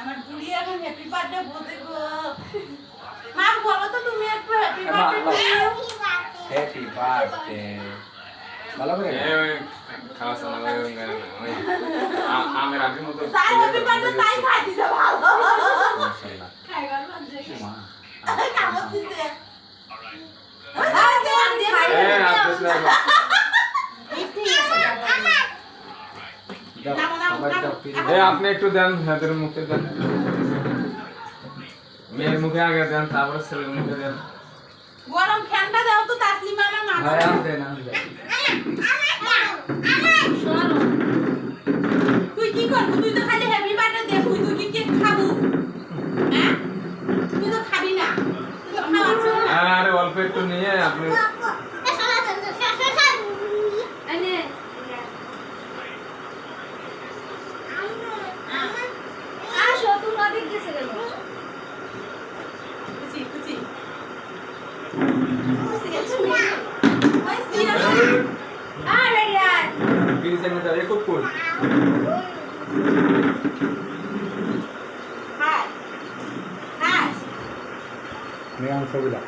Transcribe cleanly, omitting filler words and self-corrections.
আমার বুড়ি এখন হ্যাপি বার্থডে বলতে গো মা বলো তো তুমি একটু হ্যাপি বার্থডে হ্যাপি বার্থডে ভালো করে খাওয়া সানা করে আমের আগের মতো তাই হ্যাপি বার্থডে তাই খাই দিছে ভালো মাশাআল্লাহ খাই গেল মানে মা কামত দিছে আপনি একটু দেন হাতের মুখে দেন মেয়ের মুখে আগে দেন তারপর ছেলের মুখে দেন গরম ফ্যানটা দাও তো তাসলিমা আমার মা ভাই আনতে না তুই কি করবি তুই তো খালি হ্যাপি বার্থডে দেখ তুই কি কেক খাবো হ্যাঁ তুই তো খাবি না তুই তো খাওয়াচ্ছ আরে অল্প একটু নিয়ে আপনি বিরিজের মধ্যে খুব কুল হাই হাই মেয়ে ছবিটা